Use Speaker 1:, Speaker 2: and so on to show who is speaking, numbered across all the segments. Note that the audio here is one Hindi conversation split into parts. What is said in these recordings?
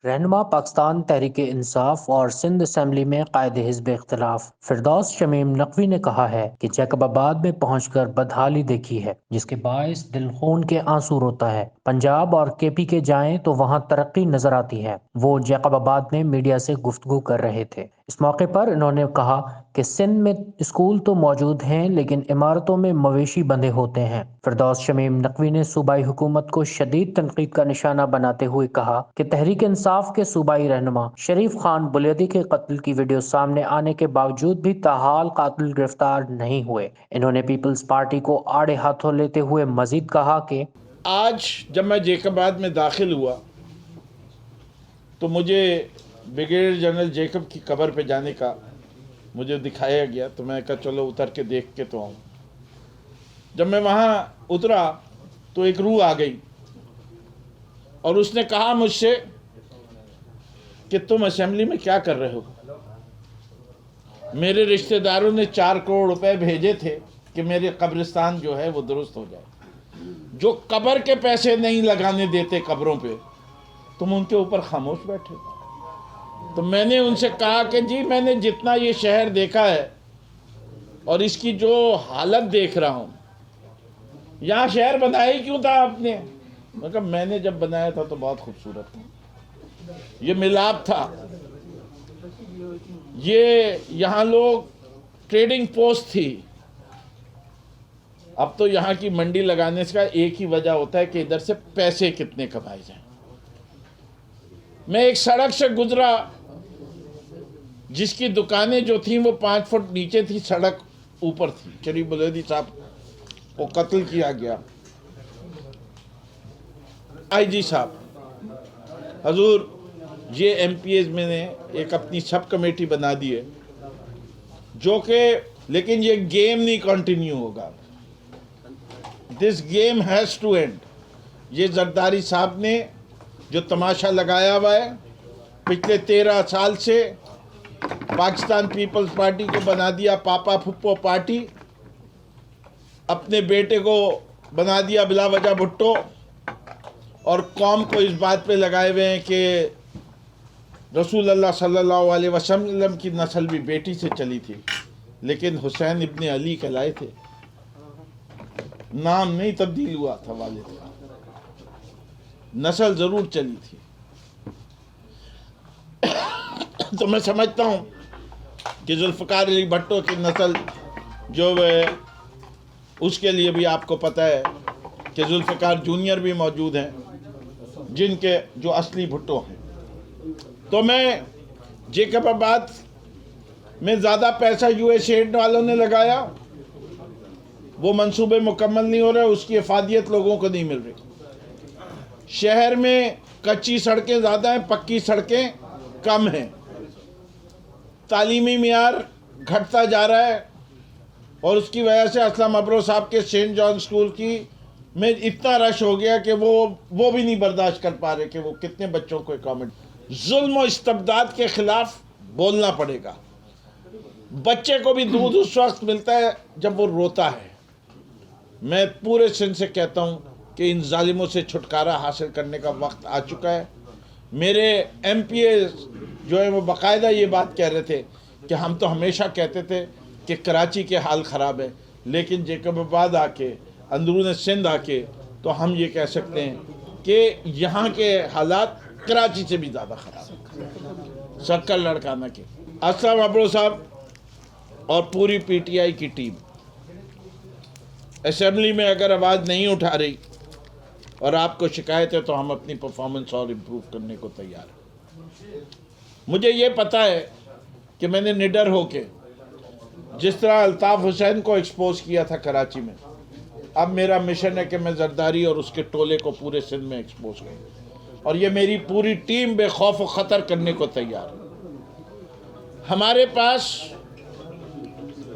Speaker 1: रहनुमा पाकिस्तान तहरीक इंसाफ और सिंध असम्बली में कायदे हिज़्ब इख्तिलाफ फिरदौस शमीम नकवी ने कहा है कि जैकबाबाद में पहुंचकर बदहाली देखी है जिसके बायस दिल खून के आंसू रोता है। पंजाब और केपी के जाएं तो वहां तरक्की नजर आती है। वो जैकबाबाद में मीडिया से गुफ्तगू कर रहे थे। इस मौके पर इन्होंने कहा कि सिंध में स्कूल तो मौजूद हैं लेकिन इमारतों में मवेशी बंधे होते हैं। फिरदौस शमीम नकवी ने सूबाई हुकूमत को शदीद तनकीद का निशाना बनाते हुए कहा कि तहरीक इंसाफ के सूबाई रहनुमा शरीफ खान बुनियादी के कत्ल की वीडियो सामने आने के बावजूद भी ताहाल कातिल गिरफ्तार नहीं हुए। इन्होंने पीपल्स पार्टी को आड़े हाथों लेते हुए मजीद कहा कि
Speaker 2: आज जब मैं जैकबाबाद में दाखिल हुआ तो मुझे ब्रिगेडियर जनरल जैकब की कब्र पे जाने का मुझे दिखाया गया, तो मैं कहा चलो उतर के देख के तो आऊँ। जब मैं वहाँ उतरा तो एक रूह आ गई और उसने कहा मुझसे कि तुम असेंबली में क्या कर रहे हो। मेरे रिश्तेदारों ने 4 करोड़ रुपए भेजे थे कि मेरे कब्रिस्तान जो है वो दुरुस्त हो जाए। जो कब्र के पैसे नहीं लगाने देते कब्रों पे, तुम उनके ऊपर खामोश बैठे। तो मैंने उनसे कहा कि जी मैंने जितना ये शहर देखा है और इसकी जो हालत देख रहा हूँ, यहाँ शहर बनाया ही क्यों था आपने। मैं कहा मैंने जब बनाया था तो बहुत खूबसूरत था, ये मिलाप था, ये यहाँ लोग ट्रेडिंग पोस्ट थी। अब तो यहाँ की मंडी लगाने का एक ही वजह होता है कि इधर से पैसे कितने कमाए जाएं। मैं एक सड़क से गुजरा जिसकी दुकानें जो थी वो 5 फुट नीचे थी, सड़क ऊपर थी। शरीफ बुलंदी साहब को कत्ल किया गया। आईजी साहब हजूर, ये एमपीएस में ने एक अपनी सब कमेटी बना दी है जो कि, लेकिन ये गेम नहीं कंटिन्यू होगा। This game has to end. ये जरदारी साहब ने जो तमाशा लगाया हुआ है पिछले 13 साल से, पाकिस्तान पीपल्स पार्टी को बना दिया पापा फुप्पो पार्टी, अपने बेटे को बना दिया बिला वजह भुट्टो, और कौम को इस बात पे लगाए हुए हैं कि रसूल अल्लाह सल्लल्लाहु अलैहि वसल्लम की नस्ल भी बेटी से चली थी, लेकिन हुसैन इब्ने अली कहलाए थे, नाम नहीं तब्दील हुआ था वालिद का, नस्ल जरूर चली थी। तो मैं समझता हूँ कि जुल्फ़िकार अली भट्टो की नस्ल जो है, उसके लिए भी आपको पता है कि जुल्फ़िकार जूनियर भी मौजूद हैं जिनके जो असली भुट्टो हैं। तो मैं जैकबाबाद में ज़्यादा पैसा यूएसएड वालों ने लगाया, वो मंसूबे मुकम्मल नहीं हो रहे, उसकी इफादियत लोगों को नहीं मिल रही। शहर में कच्ची सड़कें ज़्यादा हैं, पक्की सड़कें कम हैं। तालीमी मियार घटता जा रहा है और उसकी वजह से असलम अबरो साहब के सेंट जॉन स्कूल की में इतना रश हो गया कि वो भी नहीं बर्दाश्त कर पा रहे कि वो कितने बच्चों को अकोमोडेट। जुल्म और इस्तबदाद के खिलाफ बोलना पड़ेगा। बच्चे को भी दूध उस वक्त मिलता है जब वो रोता है। मैं पूरे सिंध से कहता हूँ कि इन जालिमों से छुटकारा हासिल करने का वक्त आ चुका है। मेरे एमपीए जो है वो बाकायदा ये बात कह रहे थे कि हम तो हमेशा कहते थे कि कराची के हाल ख़राब है, लेकिन जैकबाबाद आके, अंदरून सिंध आके तो हम ये कह सकते हैं कि यहाँ के हालात कराची से भी ज़्यादा ख़राब है। शक्कर लड़काना के असलम अबरो साहब और पूरी पीटीआई की टीम असेंबली में अगर आवाज़ नहीं उठा रही और आपको शिकायत है तो हम अपनी परफॉर्मेंस और इम्प्रूव करने को तैयार हैं। मुझे ये पता है कि मैंने निडर होके जिस तरह अल्ताफ़ हुसैन को एक्सपोज किया था कराची में, अब मेरा मिशन है कि मैं जरदारी और उसके टोले को पूरे सिंध में एक्सपोज करूँ, और ये मेरी पूरी टीम बेखौफ व ख़तर करने को तैयार है। हमारे पास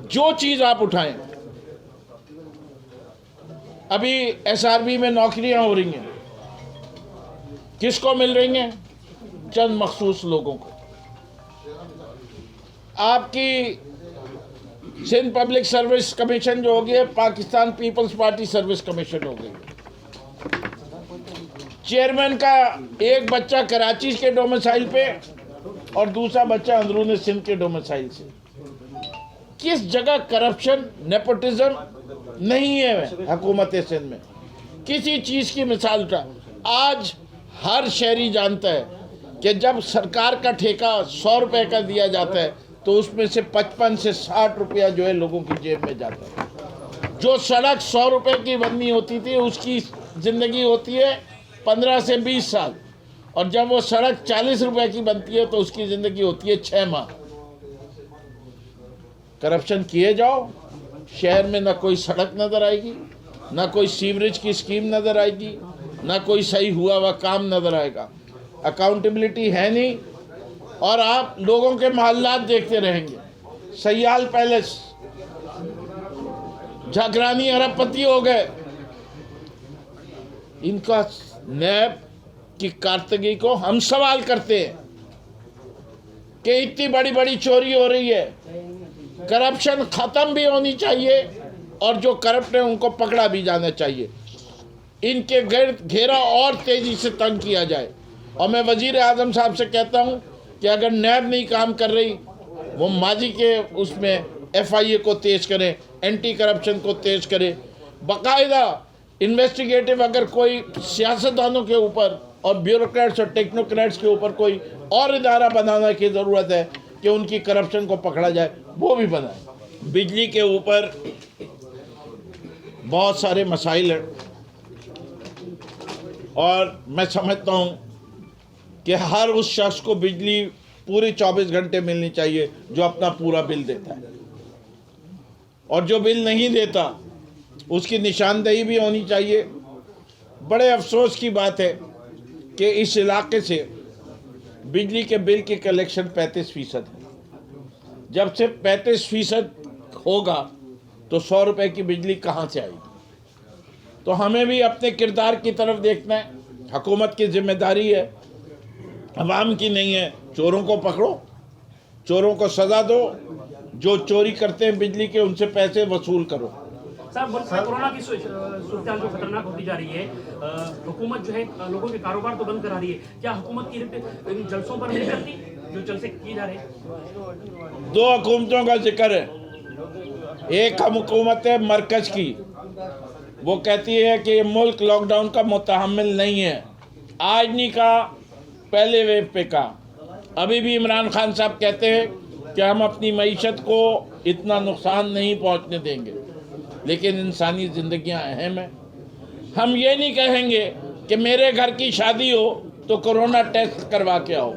Speaker 2: जो चीज़ आप उठाएं, अभी एसआरबी में नौकरियां हो रही हैं, किसको मिल रही हैं? चंद मखसूस लोगों को। आपकी सिंध पब्लिक सर्विस कमीशन जो हो गई है, Pakistan peoples party service commission हो गई। चेयरमैन का एक बच्चा कराची के डोमिसाइल पे और दूसरा बच्चा अंदरूनी सिंध के डोमिसाइल से। किस जगह करप्शन, नेपोटिज्म नहीं है हुकूमत सिंध में? किसी चीज़ की मिसाल उठा। आज हर शहरी जानता है कि जब सरकार का ठेका 100 रुपये का दिया जाता है तो उसमें से 55 से 60 रुपया जो है लोगों की जेब में जाता है। जो सड़क 100 रुपये की बननी होती थी उसकी ज़िंदगी होती है 15 से 20 साल, और जब वो सड़क 40 रुपये की बनती है तो उसकी ज़िंदगी होती है 6 माह। करप्शन किए जाओ, शहर में ना कोई सड़क नज़र आएगी, ना कोई सीवरेज की स्कीम नज़र आएगी, ना कोई सही हुआ हुआ काम नज़र आएगा। अकाउंटेबिलिटी है नहीं, और आप लोगों के मोहल्लात देखते रहेंगे। सयाल पैलेस, झाकरानी अरबपति हो गए। इनका नैब की कारकर्दगी को हम सवाल करते हैं कि इतनी बड़ी बड़ी चोरी हो रही है। करप्शन ख़त्म भी होनी चाहिए और जो करप्ट है उनको पकड़ा भी जाना चाहिए। इनके घेरा और तेज़ी से तंग किया जाए। और मैं वज़ीर आज़म साहब से कहता हूं कि अगर नैब नहीं काम कर रही, वो माजी के उसमें FIA को तेज़ करें, एंटी करप्शन को तेज़ करें, बाकायदा इन्वेस्टिगेटिव अगर कोई सियासतदानों के ऊपर और ब्यूरोक्रेट्स और टेक्नोक्रेट्स के ऊपर कोई और इदारा बनाने की ज़रूरत है कि उनकी करप्शन को पकड़ा जाए, वो भी बनाए। बिजली के ऊपर बहुत सारे मसाइल हैं और मैं समझता हूँ कि हर उस शख्स को बिजली पूरी 24 घंटे मिलनी चाहिए जो अपना पूरा बिल देता है, और जो बिल नहीं देता उसकी निशानदेही भी होनी चाहिए। बड़े अफसोस की बात है कि इस इलाके से बिजली के बिल की कलेक्शन 35% है। जब से 35% होगा तो 100 रुपये की बिजली कहाँ से आएगी? तो हमें भी अपने किरदार की तरफ देखना है। हुकूमत की जिम्मेदारी है, अवाम की नहीं है। चोरों को पकड़ो, चोरों को सज़ा दो, जो चोरी करते हैं बिजली के उनसे पैसे वसूल करो।
Speaker 3: सर, कोरोना की सूरत जो खतरनाक होती जा रही है, हुकूमत जो है लोगों के कारोबार तो बंद करा रही है। क्या हुकूमत की इन जलसों पर नहीं करती जो जलसे किए जा रहे हैं?
Speaker 2: 2 हुकूमतों का जिक्र है। एक हुकूमत है मरकज़ की, वो कहती है कि ये मुल्क लॉकडाउन का मुतहम्मिल नहीं है। आज नहीं कहा, पहले वेव पे कहा। अभी भी इमरान खान साहब कहते हैं कि हम अपनी मईशत को इतना नुकसान नहीं पहुंचने देंगे, लेकिन इंसानी ज़िंदगियां अहम हैं। हम ये नहीं कहेंगे कि मेरे घर की शादी हो तो कोरोना टेस्ट करवा के आओ,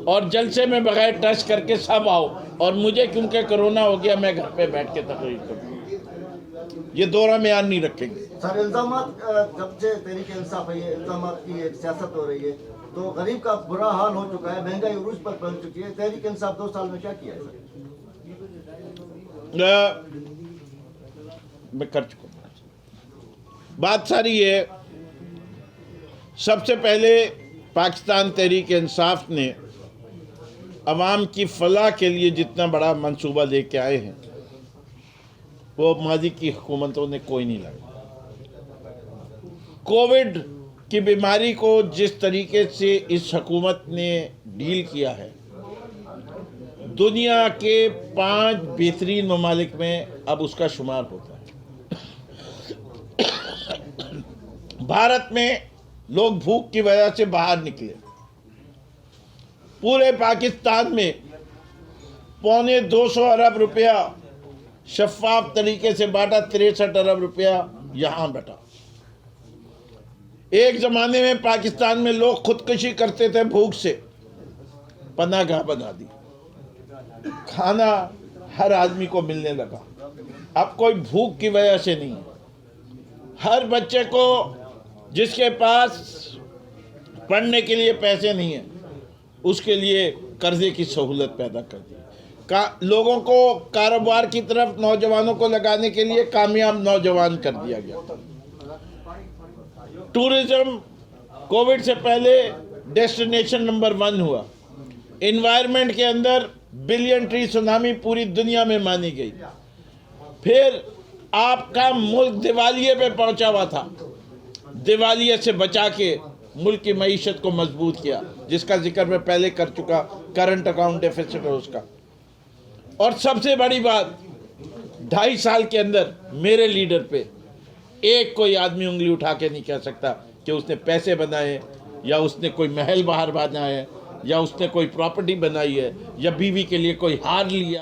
Speaker 2: और जलसे में बगैर टेस्ट करके सब आओ, और मुझे क्योंकि कोरोना हो गया मैं घर पे बैठ के तकरीर करूँ। ये दोहरा मेयार नहीं रखेंगे।
Speaker 4: सर, इल्ज़ामात जब से तहरीक इंसाफ है, ये इल्ज़ामात की एक सियासत हो रही है, तो गरीब का बुरा हाल हो चुका है, महंगाई उरूज पर पहुंच चुकी है। तहरीक इंसाफ 2 साल में क्या किया है सर?
Speaker 2: मैं कर चुका हूँ। बात सारी है, सबसे पहले पाकिस्तान तहरीक इंसाफ ने अवाम की फलाह के लिए जितना बड़ा मंसूबा लेके आए हैं वो माजी की हुकूमतों ने कोई नहीं लाया। कोविड की बीमारी को जिस तरीके से इस हुकूमत ने डील किया है, दुनिया के 5 बेहतरीन ममालिक में अब उसका शुमार होता है। भारत में लोग भूख की वजह से बाहर निकले। पूरे पाकिस्तान में 250 अरब रुपया शफाफ तरीके से बांटा, 63 अरब रुपया यहाँ बटा। एक ज़माने में पाकिस्तान में लोग खुदकुशी करते थे भूख से, पनाहगाह बना दी। खाना हर आदमी को मिलने लगा। अब कोई भूख की वजह से नहीं, हर बच्चे को जिसके पास पढ़ने के लिए पैसे नहीं हैं उसके लिए कर्जे की सहूलत पैदा कर दी। लोगों को कारोबार की तरफ नौजवानों को लगाने के लिए कामयाब नौजवान कर दिया गया। टूरिज्म कोविड से पहले डेस्टिनेशन नंबर 1 हुआ। इन्वायरमेंट के अंदर बिलियन ट्री सुनामी पूरी दुनिया में मानी गई। फिर आपका मुल्क दिवालिये पे पहुंचा हुआ था, दिवालिये से बचा के मुल्क की मईशत को मजबूत किया, जिसका जिक्र मैं पहले कर चुका, करंट अकाउंट डेफिसिट है उसका। और सबसे बड़ी बात, 2.5 साल के अंदर मेरे लीडर पे एक कोई आदमी उंगली उठा के नहीं कह सकता कि उसने पैसे बनाए, या उसने कोई महल बाहर बनाया है, या उसने कोई प्रॉपर्टी बनाई है, या बीवी के लिए कोई हार लिया।